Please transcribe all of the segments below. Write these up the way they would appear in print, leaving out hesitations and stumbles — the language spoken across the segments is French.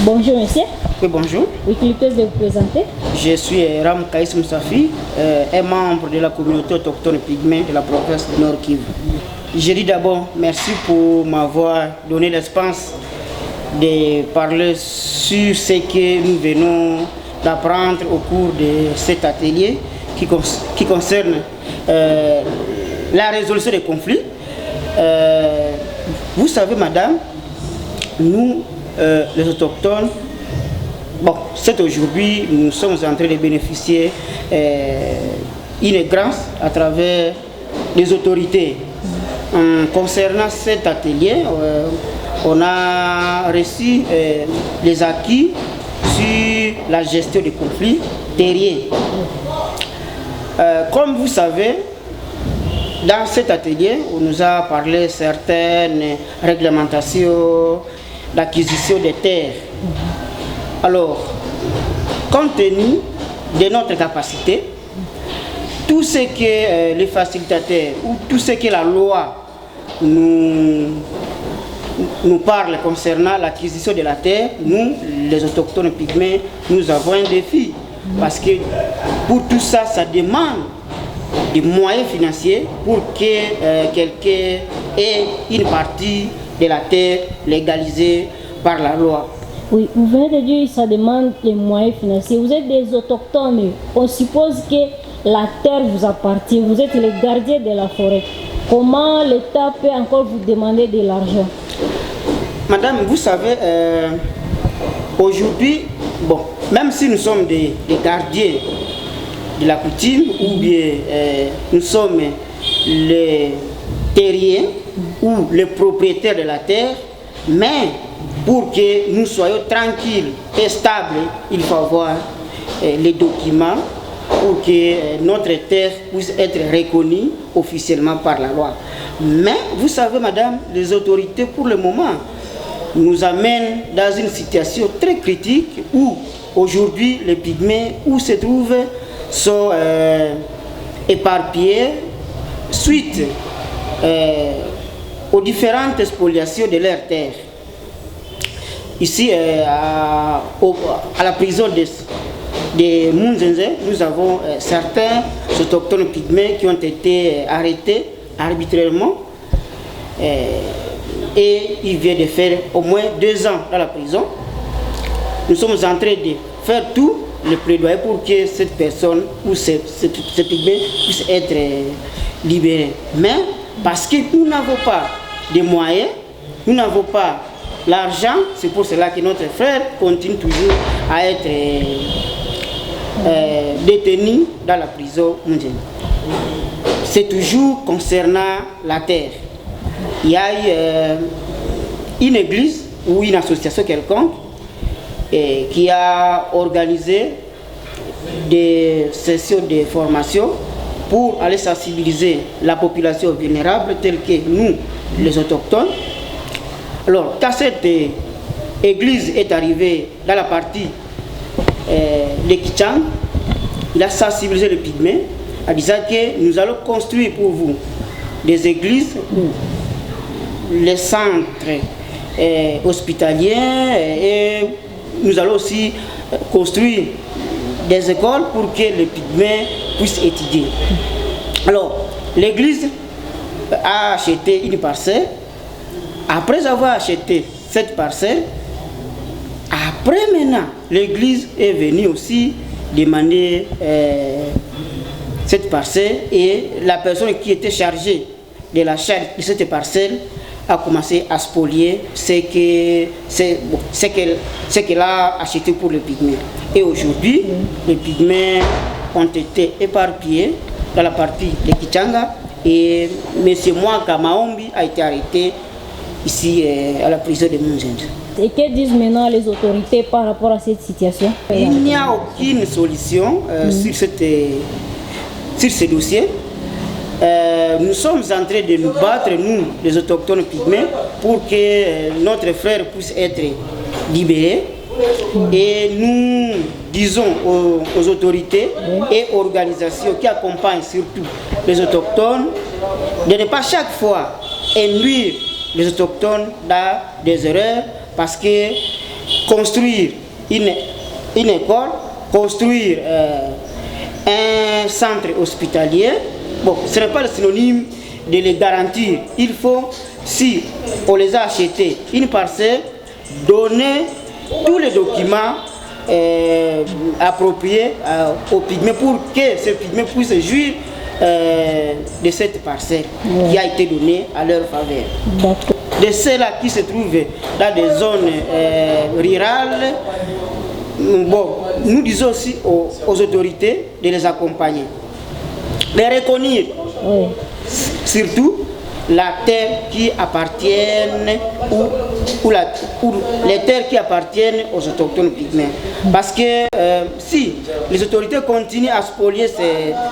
Bonjour monsieur. Oui, bonjour. Oui, qu'il peut de vous présenter. Je suis Ram Kaïs Moussafi, un membre de la communauté autochtone pygmée de la province du Nord Kivu. Je dis d'abord merci pour m'avoir donné l'espace de parler sur ce que nous venons d'apprendre au cours de cet atelier qui concerne la résolution des conflits. Vous savez, madame, nous, les autochtones, bon, c'est aujourd'hui, nous sommes en train de bénéficier une grâce à travers les autorités. Concernant cet atelier, on a reçu les acquis sur la gestion des conflits terriens. Comme vous savez, dans cet atelier, on nous a parlé de certaines réglementations d'acquisition des terres. Alors, compte tenu de notre capacité, tout ce que les facilitateurs ou tout ce que la loi nous parle concernant l'acquisition de la terre, nous, les autochtones pygmées, nous avons un défi. Parce que pour tout ça, ça demande des moyens financiers pour que quelqu'un ait une partie de la terre légalisée par la loi. Oui, vous venez de dire que ça demande les moyens financiers. Vous êtes des autochtones. On suppose que la terre vous appartient. Vous êtes les gardiens de la forêt. Comment l'État peut encore vous demander de l'argent? Madame, vous savez, aujourd'hui, bon, même si nous sommes des gardiens de la coutume ou bien nous sommes les terriens ou les propriétaires de la terre, mais pour que nous soyons tranquilles et stables, il faut avoir les documents pour que notre terre puisse être reconnue officiellement par la loi. Mais vous savez, madame, les autorités pour le moment nous amènent dans une situation très critique où aujourd'hui les pygmées où se trouvent sont éparpillés suite aux différentes spoliations de leurs terres. Ici, à la prison de Munzenze, nous avons certains autochtones pygmées qui ont été arrêtés arbitrairement et ils viennent de faire au moins 2 ans dans la prison. Nous sommes en train de faire tout le plaidoyer pour que cette personne ou ces pygmées puissent être libérés. Mais parce que nous n'avons pas de moyens, nous n'avons pas l'argent, c'est pour cela que notre frère continue toujours à être détenu dans la prison mondiale. C'est toujours concernant la terre. Il y a une église ou une association quelconque qui a organisé des sessions de formation pour aller sensibiliser la population vulnérable telle que nous, les autochtones. Alors, quand cette église est arrivée dans la partie de Kichang, il a sensibilisé les pygmées en disant que nous allons construire pour vous des églises où les centres hospitaliers et nous allons aussi construire des écoles pour que les pygmées puissent étudier. Alors, l'église a acheté une parcelle. Après avoir acheté cette parcelle, après maintenant, l'église est venue aussi demander cette parcelle et la personne qui était chargée de la charge de cette parcelle a commencé à spolier ce qu'elle a acheté pour les pygmées. Et aujourd'hui, les pygmées ont été éparpillés dans la partie de Kichanga et M. Mwaka Maombi a été arrêté ici à la prison de Munzenze. Et que disent maintenant les autorités par rapport à cette situation? Il n'y a aucune solution sur ce dossier. Nous sommes en train de nous battre, nous, les autochtones pygmées, pour que notre frère puisse être libéré. Et nous disons aux autorités et organisations qui accompagnent surtout les autochtones de ne pas chaque fois induire les autochtones dans des erreurs parce que construire une école, construire un centre hospitalier. Bon, ce n'est pas le synonyme de les garantir. Il faut, si on les a achetés une parcelle, donner tous les documents appropriés aux pygmées pour que ces pygmées puissent jouir de cette parcelle qui a été donnée à leur faveur. De ceux-là qui se trouvent dans des zones rurales, bon, nous disons aussi aux autorités de les accompagner, de reconnaître surtout la terre qui appartiennent ou les terres qui appartiennent aux autochtones pygmées. Parce que si les autorités continuent à spolier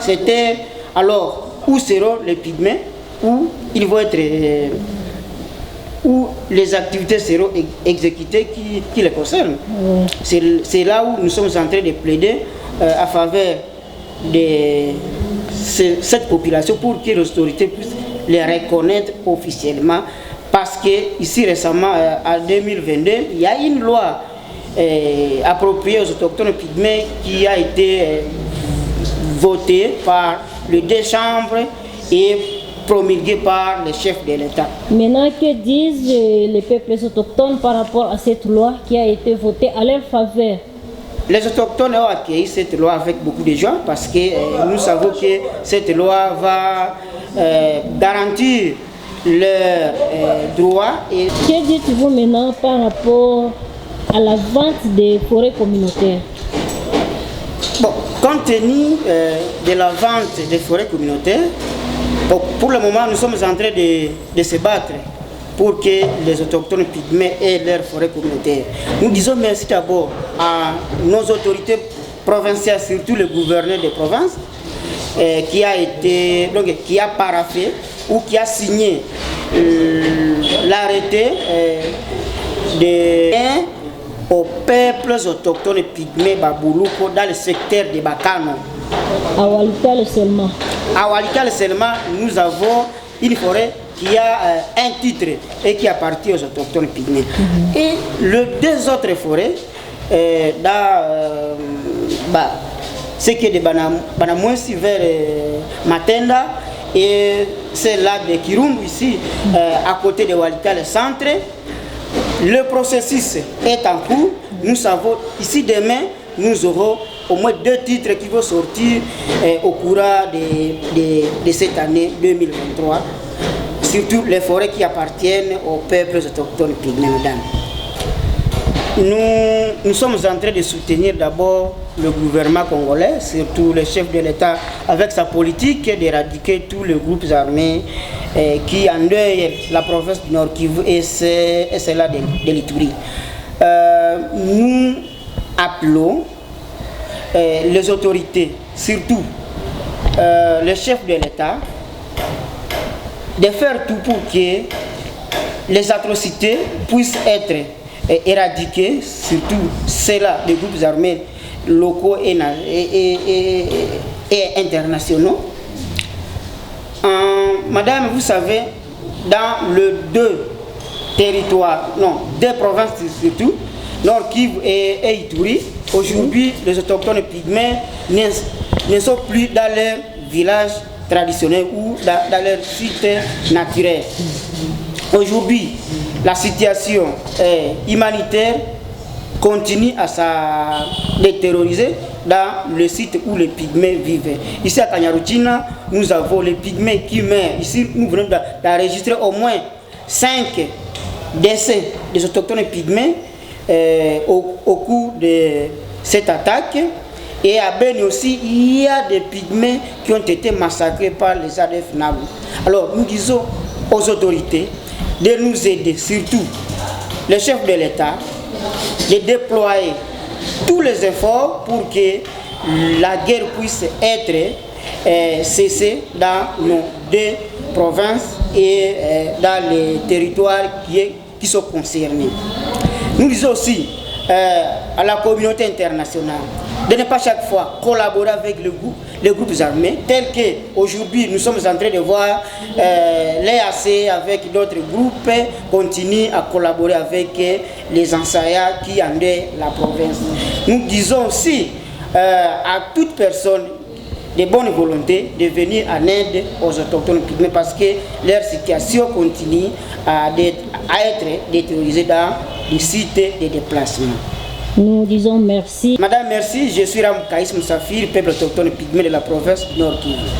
ces terres, alors où seront les pygmées, où ils vont être, où les activités seront exécutées qui les concernent. C'est là où nous sommes en train de plaider à faveur de cette population pour que les autorités puissent les reconnaître officiellement. Parce que ici récemment, en 2022, il y a une loi appropriée aux autochtones pygmées qui a été votée par les deux chambres et promulguée par les chefs de l'État. Maintenant, que disent les peuples autochtones par rapport à cette loi qui a été votée à leur faveur? Les autochtones ont accueilli cette loi avec beaucoup de joie parce que nous savons que cette loi va garantir leurs droits. Que dites-vous maintenant par rapport à la vente des forêts communautaires? Bon, compte tenu de la vente des forêts communautaires, bon, pour le moment nous sommes en train de se battre pour que les autochtones pygmées aient leurs forêts communautaires. Nous disons merci d'abord à nos autorités provinciales, surtout le gouverneur de province, qui a paraphé ou qui a signé l'arrêté aux peuples autochtones pygmées Baboulouko dans le secteur de Bakano. À Walikale seulement. À Walikale seulement, nous avons une forêt qui a un titre et qui appartient aux autochtones pygmées. Et les deux autres forêts, ce qui est de Banamouensi vers Matenda et celle-là de Kirumbu ici, à côté de Walikale Centre, le processus est en cours. Nous savons, ici demain, nous aurons au moins 2 titres qui vont sortir au courant de cette année 2023. Surtout les forêts qui appartiennent aux peuples autochtones pygmées. Nous sommes en train de soutenir d'abord le gouvernement congolais, surtout le chef de l'État, avec sa politique d'éradiquer tous les groupes armés qui endeuillent la province du Nord Kivu et celle-là de l'Ituri. Nous appelons les autorités, surtout le chef de l'État, de faire tout pour que les atrocités puissent être éradiquées, surtout celles-là des groupes armés locaux et internationaux. Madame, vous savez, dans les deux territoires, non, deux provinces surtout, Nord Kivu et Ituri, aujourd'hui, les autochtones pygmées ne sont plus dans leur village traditionnel ou dans leur site naturel. Aujourd'hui, la situation humanitaire continue à se détérioriser dans le site où les pygmées vivent. Ici à Kanyaruchina, nous avons les pygmées qui meurent. Ici, nous venons d'enregistrer au moins 5 décès des autochtones pygmées au cours de cette attaque. Et à Beni aussi, il y a des pygmées qui ont été massacrés par les ADF NALU. Alors, nous disons aux autorités de nous aider, surtout les chefs de l'État, de déployer tous les efforts pour que la guerre puisse être cessée dans nos deux provinces et dans les territoires qui sont concernés. Nous disons aussi à la communauté internationale de ne pas chaque fois collaborer avec les groupes armés, tels qu'aujourd'hui nous sommes en train de voir l'EAC avec d'autres groupes continuent à collaborer avec les enseignants qui endaient la province. Nous disons aussi à toute personne de bonne volonté de venir en aide aux autochtones pygmées parce que leur situation continue à être détériorisée dans les sites de déplacement. Nous disons merci. Madame, merci. Je suis Ram Kaïs Moussafir, peuple autochtone pygmée de la province du Nord Kivu.